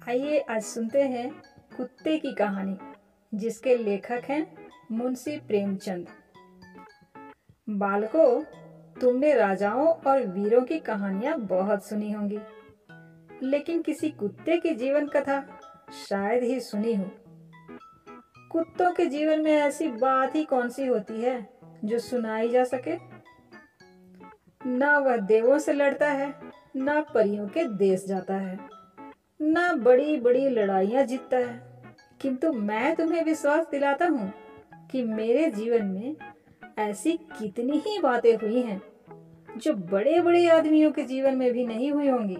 आइए आज सुनते हैं कुत्ते की कहानी जिसके लेखक हैं मुंशी प्रेमचंद। बालकों, तुमने राजाओं और वीरों की कहानियां बहुत सुनी होंगी, लेकिन किसी कुत्ते की जीवन कथा शायद ही सुनी हो। कुत्तों के जीवन में ऐसी बात ही कौन सी होती है जो सुनाई जा सके। ना वह देवों से लड़ता है, ना परियों के देश जाता है, ना बड़ी बड़ी लड़ाइयां जीतता है, किंतु मैं तुम्हें विश्वास दिलाता हूँ कि मेरे जीवन में ऐसी कितनी ही बातें हुई हैं जो बड़े बड़े आदमियों के जीवन में भी नहीं हुई होंगी।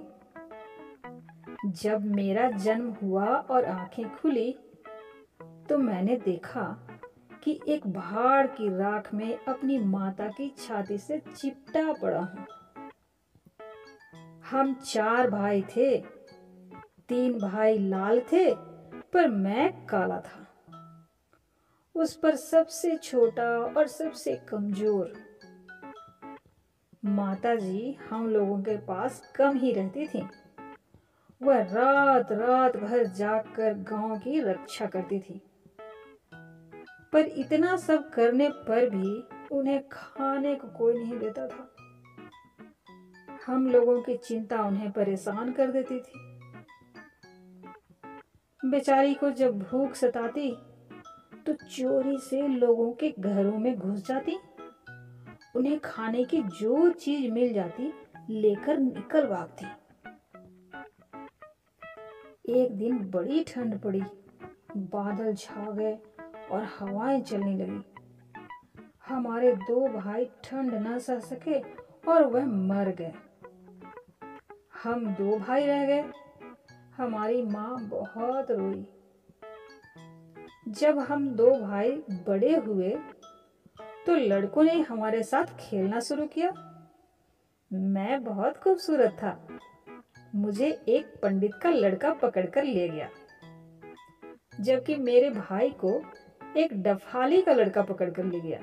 जब मेरा जन्म हुआ और आंखें खुली तो मैंने देखा कि एक भाड़ की राख में अपनी माता की छाती से चिपटा पड़ा हूं। हम 4 भाई थे। 3 भाई लाल थे, पर मैं काला था। उस पर सबसे छोटा और सबसे कमजोर। माताजी हम लोगों के पास कम ही रहती थी। वह रात रात भर जागकर गांव की रक्षा करती थी, पर इतना सब करने पर भी उन्हें खाने को कोई नहीं देता था। हम लोगों की चिंता उन्हें परेशान कर देती थी। बेचारी को जब भूख सताती तो चोरी से लोगों के घरों में घुस जाती। उन्हें खाने की जो चीज मिल जाती लेकर निकल भागती। एक दिन बड़ी ठंड पड़ी, बादल छा गए और हवाएं चलने लगी। हमारे 2 भाई ठंड न सह सके और वह मर गए। हम 2 भाई रह गए। हमारी माँ बहुत रोई। जब हम 2 भाई बड़े हुए तो लड़कों ने हमारे साथ खेलना शुरू किया। मैं बहुत खूबसूरत था। मुझे एक पंडित का लड़का पकड़कर ले गया, जबकि मेरे भाई को एक डफाली का लड़का पकड़कर ले गया।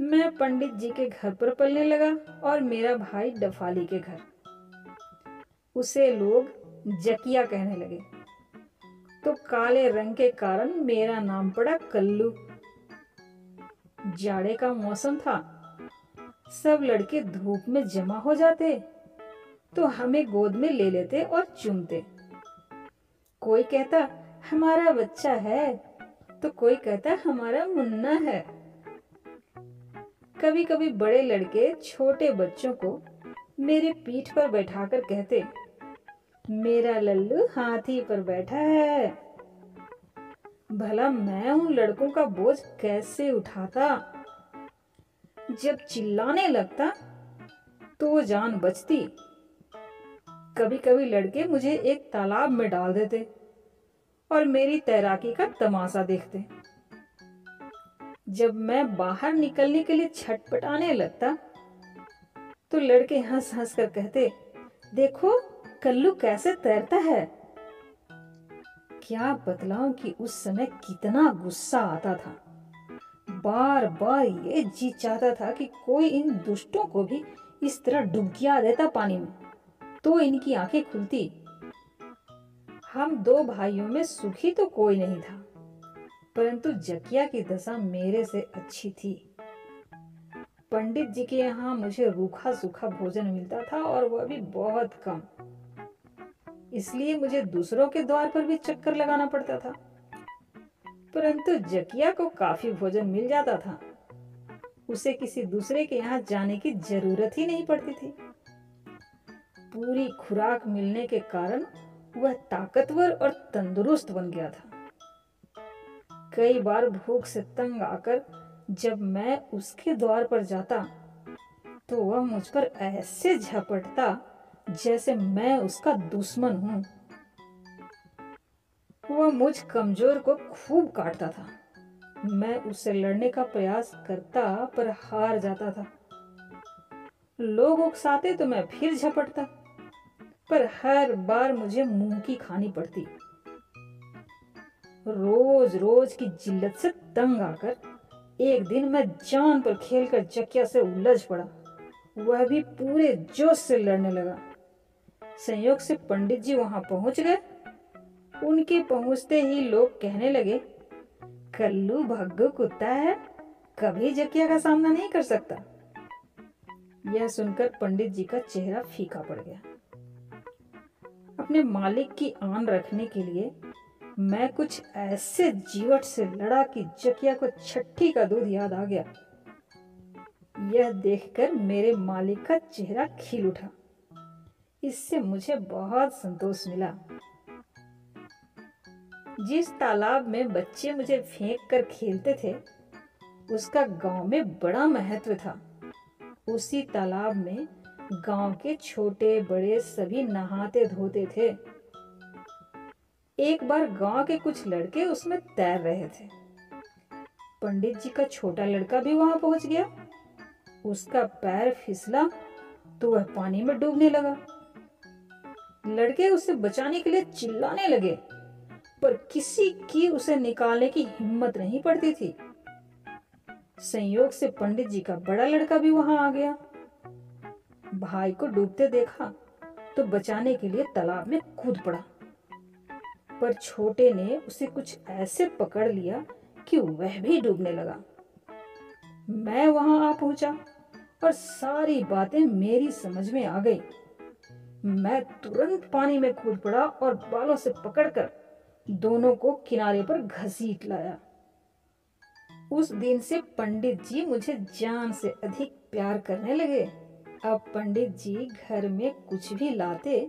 मैं पंडित जी के घर पर पलने लगा और मेरा भाई डफाली के घर। उसे लोग जकिया कहने लगे, तो काले रंग के कारण मेरा नाम पड़ा कल्लू। जाड़े का मौसम था। सब लड़के धूप में जमा हो जाते तो हमें गोद में ले लेते और चूमते। कोई कहता हमारा बच्चा है, तो कोई कहता हमारा मुन्ना है। कभी कभी बड़े लड़के छोटे बच्चों को मेरे पीठ पर बैठाकर कहते, मेरा लल्लू हाथी पर बैठा है। भला मैं उन लड़कों का बोझ कैसे उठाता। जब चिल्लाने लगता तो जान बचती। कभी कभी लड़के मुझे एक तालाब में डाल देते और मेरी तैराकी का तमाशा देखते। जब मैं बाहर निकलने के लिए छटपटाने लगता तो लड़के हंस हंस कर कहते, देखो कल्लू कैसे तैरता है। क्या बतलाऊं कि उस समय कितना गुस्सा आता था। बार बार ये जी चाहता था कि कोई इन दुष्टों को भी इस तरह डुबकिया देता पानी में, तो इनकी आंखें खुलती। हम 2 भाइयों में सुखी तो कोई नहीं था, परंतु जकिया की दशा मेरे से अच्छी थी। पंडित जी के यहाँ मुझे रूखा सूखा भोजन मिलता था और वह भी बहुत कम। इसलिए मुझे दूसरों के द्वार पर भी चक्कर लगाना पड़ता था, परंतु जकिया को काफी भोजन मिल जाता था। उसे किसी दूसरे के यहाँ जाने की जरूरत ही नहीं पड़ती थी। पूरी खुराक मिलने के कारण वह ताकतवर और तंदुरुस्त बन गया था। कई बार भूख से तंग आकर जब मैं उसके द्वार पर जाता तो वह मुझ पर ऐसे झपटता जैसे मैं उसका दुश्मन हूं। वह मुझ कमजोर को खूब काटता था। मैं उससे लड़ने का प्रयास करता पर हार जाता था। लोग उकसाते तो मैं फिर झपटता, पर हर बार मुझे मुंह की खानी पड़ती। रोज रोज की जिल्लत से तंग आकर एक दिन मैं जान पर खेलकर जकिया से उलझ पड़ा। वह भी पूरे जोश से लड़ने लगा। संयोग से पंडित जी वहां पहुंच गए उनके पहुंचते ही लोग कहने लगे, कल्लू भग्गू कुत्ता है, कभी जकिया का सामना नहीं कर सकता। यह सुनकर पंडित जी का चेहरा फीका पड़ गया। अपने मालिक की आन रखने के लिए मैं कुछ ऐसे जीवट से लड़ा कि जकिया को छठी का दूध याद आ गया। यह देखकर मेरे मालिक का चेहरा खिल उठा। इससे मुझे बहुत संतोष मिला। जिस तालाब में बच्चे मुझे फेंक कर खेलते थे, उसका गांव में बड़ा महत्व था। उसी तालाब में गांव के छोटे बड़े सभी नहाते धोते थे। एक बार गांव के कुछ लड़के उसमें तैर रहे थे। पंडित जी का छोटा लड़का भी वहां पहुंच गया। उसका पैर फिसला तो वह पानी में डूबने लगा। लड़के उसे बचाने के लिए चिल्लाने लगे, पर किसी की उसे निकालने की हिम्मत नहीं पड़ती थी। संयोग से पंडित जी का बड़ा लड़का भी वहां आ गया। भाई को डूबते देखा तो बचाने के लिए तालाब में कूद पड़ा, पर छोटे ने उसे कुछ ऐसे पकड़ लिया कि वह भी डूबने लगा। मैं वहां आ पहुंचा और सारी बातें मेरी समझ में आ गई। मैं तुरंत पानी में कूद पड़ा और बालों से पकड़कर दोनों को किनारे पर घसीट लाया। उस दिन से पंडित जी मुझे जान से अधिक प्यार करने लगे। अब पंडित जी घर में कुछ भी लाते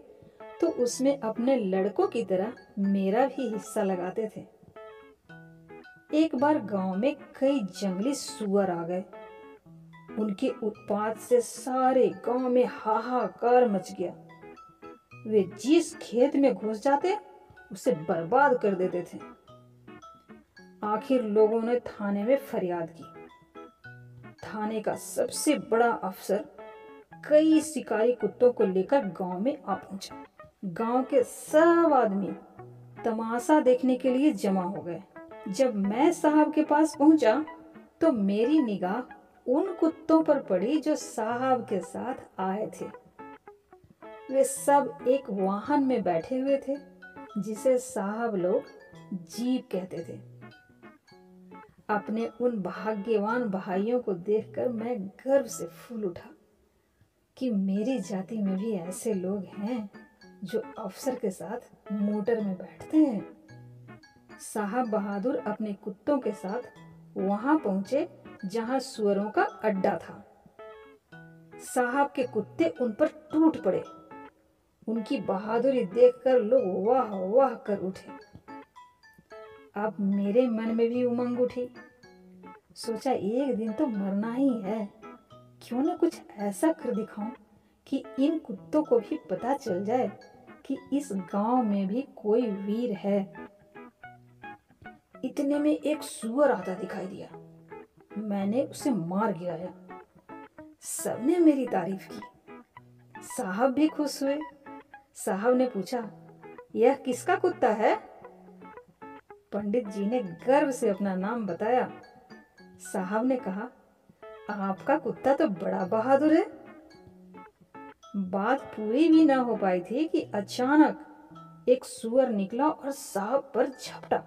तो उसमें अपने लड़कों की तरह मेरा भी हिस्सा लगाते थे। एक बार गांव में कई जंगली सुअर आ गए। उनके उत्पात से सारे गांव में हाहाकार मच गया। वे जिस खेत में घुस जाते उसे बर्बाद कर देते थे। आखिर लोगों ने थाने में फरियाद की। थाने का सबसे बड़ा अफसर कई शिकारी कुत्तों को लेकर गांव में आ पहुंचा। गांव के सब आदमी तमाशा देखने के लिए जमा हो गए। जब मैं साहब के पास पहुंचा तो मेरी निगाह उन कुत्तों पर पड़ी जो साहब के साथ आए थे। वे सब एक वाहन में बैठे हुए थे जिसे साहब लोग जीप कहते थे। अपने उन भाग्यवान भाइयों को देखकर मैं गर्व से फूल उठा कि मेरी जाति में भी ऐसे लोग हैं जो अफसर के साथ मोटर में बैठते हैं। साहब बहादुर अपने कुत्तों के साथ वहां पहुंचे जहां सुअरों का अड्डा था। साहब के कुत्ते उन पर टूट पड़े। उनकी बहादुरी देखकर लोग वाह वाह कर उठे। अब मेरे मन में भी उमंग उठी। सोचा एक दिन तो मरना ही है, क्यों न कुछ ऐसा कर दिखाऊं कि इन कुत्तों को भी पता चल जाए कि इस गांव में भी कोई वीर है। इतने में एक सुअर आता दिखाई दिया। मैंने उसे मार गिराया। सबने मेरी तारीफ की। साहब भी खुश हुए। साहब ने पूछा, यह किसका कुत्ता है? पंडित जी ने गर्व से अपना नाम बताया। साहब ने कहा, आपका कुत्ता तो बड़ा बहादुर है। बात पूरी भी ना हो पाई थी कि अचानक एक सुअर निकला और साहब पर झपटा।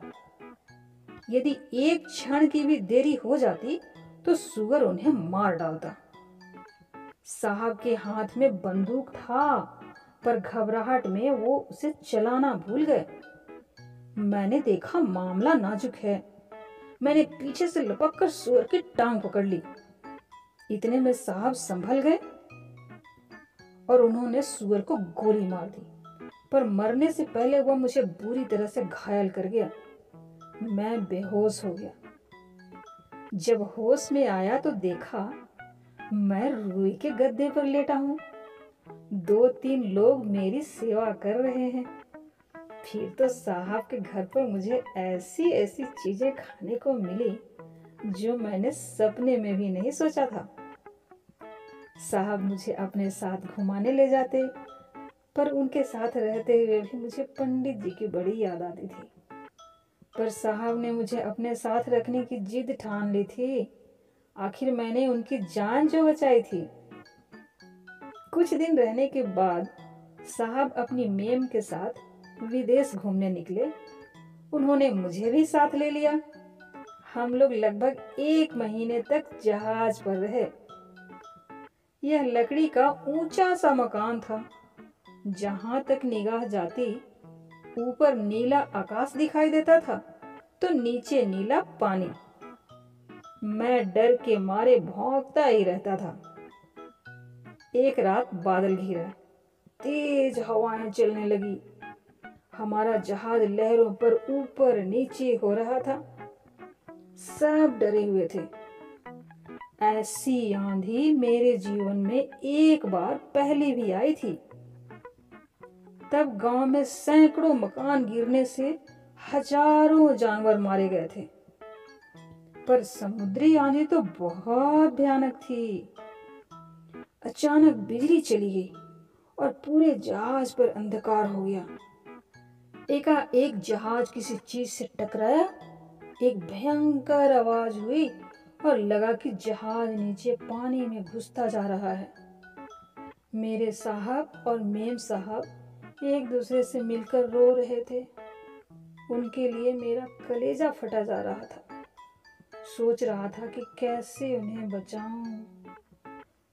यदि एक क्षण की भी देरी हो जाती तो सुअर उन्हें मार डालता। साहब के हाथ में बंदूक था, पर घबराहट में वो उसे चलाना भूल गए। मैंने देखा मामला नाजुक है। मैंने पीछे से लपककर सुअर की टांग पकड़ ली। इतने में साहब संभल गए और उन्होंने सुअर को गोली मार दी, पर मरने से पहले वह मुझे बुरी तरह से घायल कर गया। मैं बेहोश हो गया। जब होश में आया तो देखा मैं रुई के गद्दे पर लेटा हूं। 2-3 लोग मेरी सेवा कर रहे हैं। फिर तो साहब के घर पर मुझे ऐसी ऐसी चीजें खाने को मिली जो मैंने सपने में भी नहीं सोचा था। साहब मुझे अपने साथ घुमाने ले जाते, पर उनके साथ रहते हुए भी मुझे पंडित जी की बड़ी याद आती थी। पर साहब ने मुझे अपने साथ रखने की जिद ठान ली थी। आखिर मैंने उनकी जान जो बचाई थी। कुछ दिन रहने के बाद साहब अपनी मेम के साथ विदेश घूमने निकले। उन्होंने मुझे भी साथ ले लिया। हम लोग लगभग 1 महीने तक जहाज पर रहे। यह लकड़ी का ऊंचा सा मकान था। जहां तक निगाह जाती, ऊपर नीला आकाश दिखाई देता था तो नीचे नीला पानी। मैं डर के मारे भौंकता ही रहता था। एक रात बादल घिरा, तेज हवाएं चलने लगी। हमारा जहाज लहरों पर ऊपर नीचे हो रहा था। सब डरे हुए थे। ऐसी आंधी मेरे जीवन में एक बार पहले भी आई थी। तब गांव में सैकड़ों मकान गिरने से हजारों जानवर मारे गए थे। पर समुद्री आंधी तो बहुत भयानक थी। अचानक बिजली चली गई और पूरे जहाज पर अंधकार हो गया। एकाएक जहाज किसी चीज से टकराया। एक भयंकर आवाज हुई और लगा कि जहाज नीचे पानी में घुसता जा रहा है। मेरे साहब और मेम साहब एक दूसरे से मिलकर रो रहे थे। उनके लिए मेरा कलेजा फटा जा रहा था। सोच रहा था कि कैसे उन्हें बचाऊं।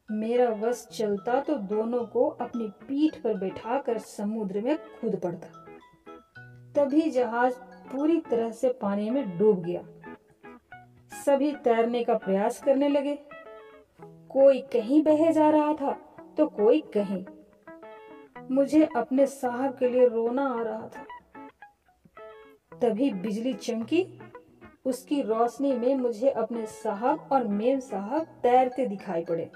मेरा बस चलता तो दोनों को अपनी पीठ पर बैठाकर समुद्र में कूद पड़ता। तभी जहाज पूरी तरह से पानी में डूब गया। सभी तैरने का प्रयास करने लगे। कोई कहीं बहे जा रहा था तो कोई कहीं। मुझे अपने साहब के लिए रोना आ रहा था। तभी बिजली चमकी। उसकी रोशनी में मुझे अपने साहब और मेम साहब तैरते दिखाई पड़े।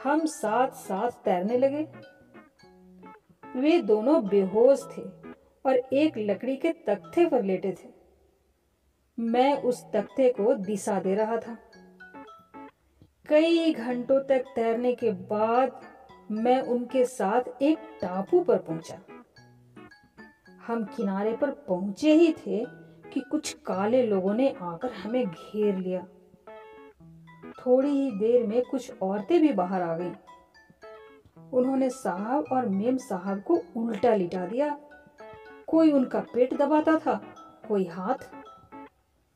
हम साथ साथ तैरने लगे। वे दोनों बेहोश थे और एक लकड़ी के तख्ते पर लेटे थे। मैं उस तख्ते को दिशा दे रहा था। कई घंटों तक तैरने के बाद मैं उनके साथ एक टापू पर पहुंचा। हम किनारे पर पहुंचे ही थे कि कुछ काले लोगों ने आकर हमें घेर लिया। थोड़ी ही देर में कुछ औरतें भी बाहर आ गईं। उन्होंने साहब और मेम साहब को उल्टा लिटा दिया। कोई उनका पेट दबाता था, कोई हाथ।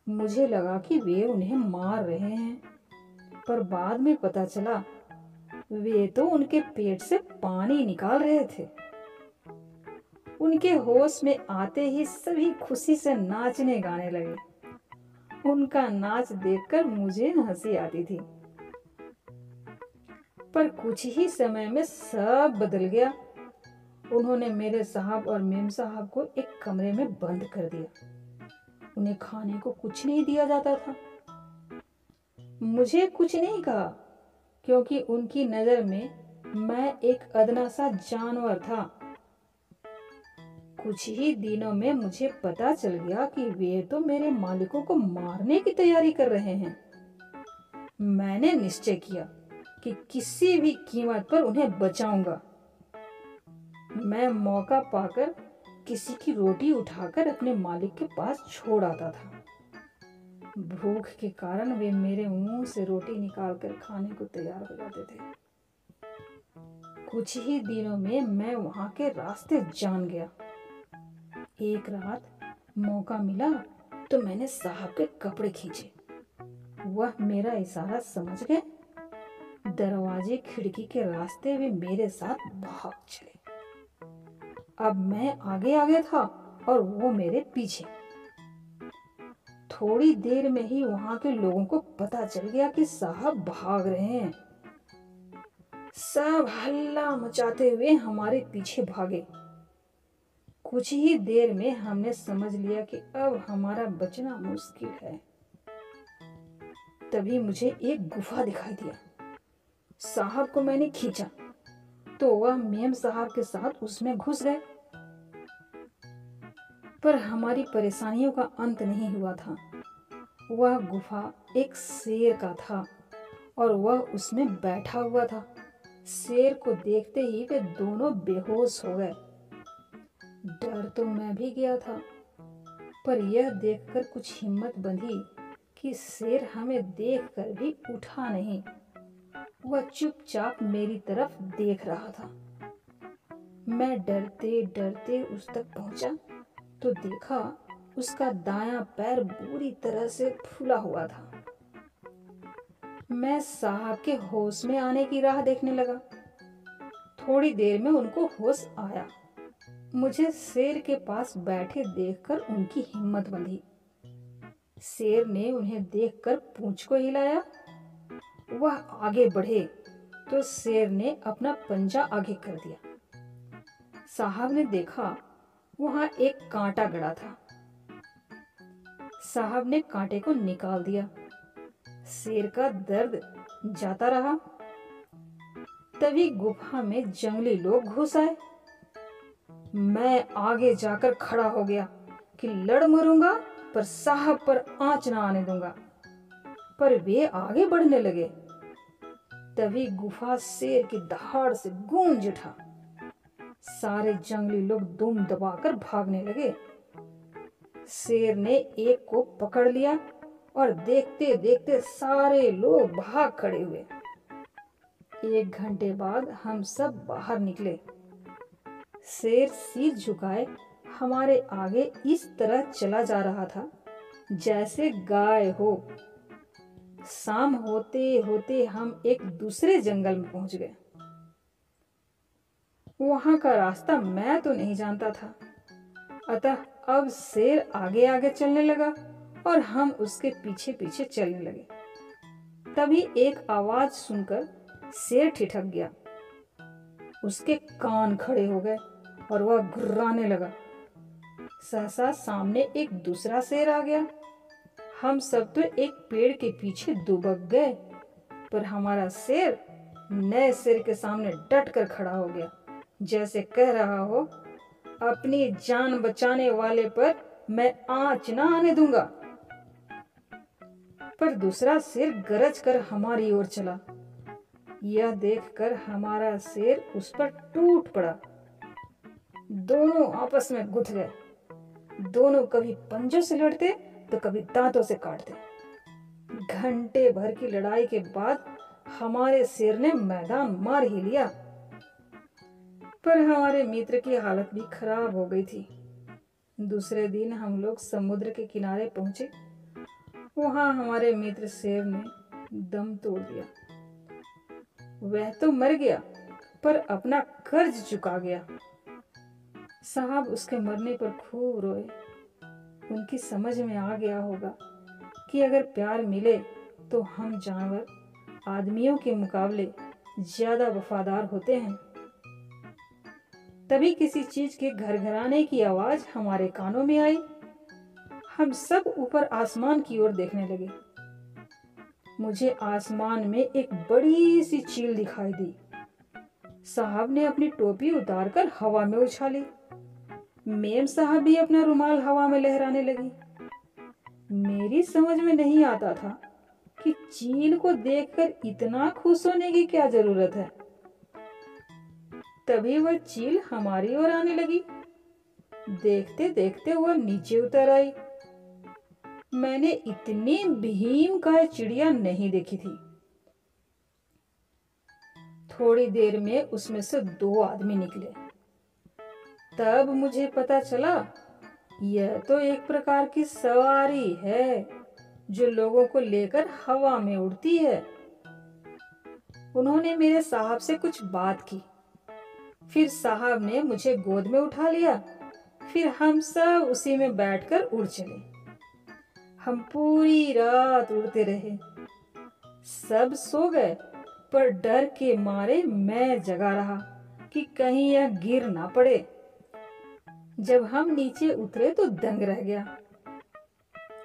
मुझे लगा कि वे उन्हें मार रहे हैं, पर बाद में पता चला वे तो उनके पेट से पानी निकाल रहे थे। उनके होश में आते ही सभी खुशी से नाचने गाने लगे। उनका नाच देखकर मुझे हंसी आती थी। पर कुछ ही समय में सब बदल गया। उन्होंने मेरे साहब और मेम साहब को एक कमरे में बंद कर दिया। उन्हें खाने को कुछ नहीं दिया जाता था। मुझे कुछ नहीं कहा, क्योंकि उनकी नजर में मैं एक अदना सा जानवर था। कुछ ही दिनों में मुझे पता चल गया कि वे तो मेरे मालिकों को मारने की तैयारी कर रहे हैं। मैंने निश्चय किया कि किसी भी कीमत पर उन्हें बचाऊंगा। मैं मौका पाकर किसी की रोटी उठाकर अपने मालिक के पास छोड़ आता था। भूख के कारण वे मेरे मुंह से रोटी निकालकर खाने को तैयार हो जाते थे। कुछ ही दिनों में मैं वहां के रास्ते जान गया। एक रात मौका मिला तो मैंने साहब के कपड़े खींचे। वह मेरा इशारा समझ गए। दरवाजे खिड़की के रास्ते वे मेरे साथ भाग चले। अब मैं आगे आगे था और वो मेरे पीछे। थोड़ी देर में ही वहां के लोगों को पता चल गया कि साहब भाग रहे हैं। सब हल्ला मचाते हुए हमारे पीछे भागे। कुछ ही देर में हमने समझ लिया कि अब हमारा बचना मुश्किल है। तभी मुझे एक गुफा दिखाई दिया। साहब को मैंने खींचा तो वह मेम साहब के साथ उसमें घुस गए। पर हमारी परेशानियों का अंत नहीं हुआ था। वह गुफा एक शेर का था और वह उसमें बैठा हुआ था। शेर को देखते ही वे दोनों बेहोश हो गए। डर तो मैं भी गया था, पर यह देखकर कुछ हिम्मत बंधी कि शेर हमें देखकर भी उठा नहीं। वह चुपचाप मेरी तरफ देख रहा था। मैं डरते डरते उस तक पहुंचा तो देखा उसका दायां पैर बुरी तरह से फूला हुआ था। मैं साहब के होश में आने की राह देखने लगा। थोड़ी देर में उनको होश आया। मुझे शेर के पास बैठे देखकर उनकी हिम्मत बंधी। शेर ने उन्हें देखकर पूंछ को हिलाया। वह आगे बढ़े तो शेर ने अपना पंजा आगे कर दिया। साहब ने देखा वहां एक कांटा गड़ा था। साहब ने कांटे को निकाल दिया। शेर का दर्द जाता रहा। तभी गुफा में जंगली लोग घुस आए। मैं आगे जाकर खड़ा हो गया कि लड़ मरूंगा पर साहब पर आंच ना आने दूंगा, पर वे आगे बढ़ने लगे। तभी गुफा शेर की दहाड़ से गूंज उठा। सारे जंगली लोग दुम दबाकर भागने लगे। शेर ने एक को पकड़ लिया और देखते देखते सारे लोग भाग खड़े हुए। 1 घंटे बाद हम सब बाहर निकले। शेर सिर झुकाए हमारे आगे इस तरह चला जा रहा था जैसे गाय हो। शाम होते होते हम एक दूसरे जंगल में पहुंच गए। वहां का रास्ता मैं तो नहीं जानता था, अतः अब शेर आगे आगे चलने लगा और हम उसके पीछे पीछे चलने लगे। तभी एक आवाज सुनकर शेर ठिठक गया। उसके कान खड़े हो गए और वह घुर्राने लगा। सहसा सामने एक दूसरा शेर आ गया। हम सब तो एक पेड़ के पीछे दुबक गए, पर हमारा शेर नए शेर के सामने डट कर खड़ा हो गया, जैसे कह रहा हो अपनी जान बचाने वाले पर मैं आंच ना आने दूंगा। पर दूसरा शेर गरज कर हमारी ओर चला। यह देखकर हमारा शेर उस पर टूट पड़ा। दोनों आपस में गुथ गए। दोनों कभी पंजों से लड़ते तो कभी दांतों से काटते। घंटे भर की लड़ाई के बाद हमारे शेर ने मैदान मार ही लिया, पर हमारे मित्र की हालत भी खराब हो गई थी। दूसरे दिन हम लोग समुद्र के किनारे पहुंचे। वहां हमारे मित्र शेर ने दम तोड़ दिया। वह तो मर गया, पर अपना कर्ज चुका गया। साहब उसके मरने पर खूब रोए। उनकी समझ में आ गया होगा कि अगर प्यार मिले तो हम जानवर आदमियों के मुकाबले ज्यादा वफादार होते हैं। तभी किसी चीज के घरघराने की आवाज हमारे कानों में आई। हम सब ऊपर आसमान की ओर देखने लगे। मुझे आसमान में एक बड़ी सी चील दिखाई दी। साहब ने अपनी टोपी उतारकर हवा में उछाली। मेम साहब भी अपना रुमाल हवा में लहराने लगी। मेरी समझ में नहीं आता था कि चील को देखकर इतना खुश होने की क्या जरूरत है। तभी वह चील हमारी ओर आने लगी। देखते देखते वह नीचे उतर आई। मैंने इतनी भीमकाय चिड़िया नहीं देखी थी। थोड़ी देर में उसमें से 2 आदमी निकले। तब मुझे पता चला यह तो एक प्रकार की सवारी है जो लोगों को लेकर हवा में उड़ती है। उन्होंने मेरे साहब से कुछ बात की। फिर साहब ने मुझे गोद में उठा लिया। फिर हम सब उसी में बैठकर उड़ चले। हम पूरी रात उड़ते रहे। सब सो गए, पर डर के मारे मैं जगा रहा कि कहीं यह गिर ना पड़े। जब हम नीचे उतरे तो दंग रह गया।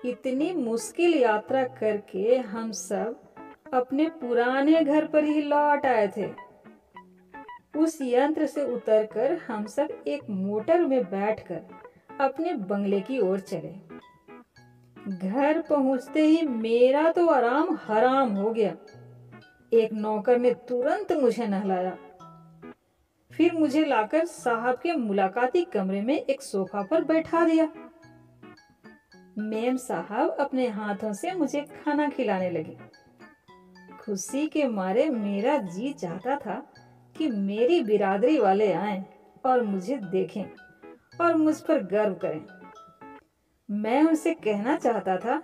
इतनी मुश्किल यात्रा करके हम सब अपने पुराने घर पर ही लौट आए थे। उस यंत्र से उतरकर हम सब एक मोटर में बैठकर अपने बंगले की ओर चले। घर पहुंचते ही मेरा तो आराम हराम हो गया। एक नौकर ने तुरंत मुझे नहलाया। फिर मुझे लाकर साहब के मुलाकाती कमरे में एक सोफा पर बैठा दिया। मेम साहब अपने हाथों से मुझे खाना खिलाने लगे। खुशी के मारे मेरा जी चाहता था कि मेरी बिरादरी वाले आएं। और मुझे देखें और मुझ पर गर्व करें। मैं उनसे कहना चाहता था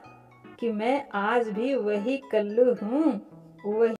कि मैं आज भी वही कल्लू हूँ, वही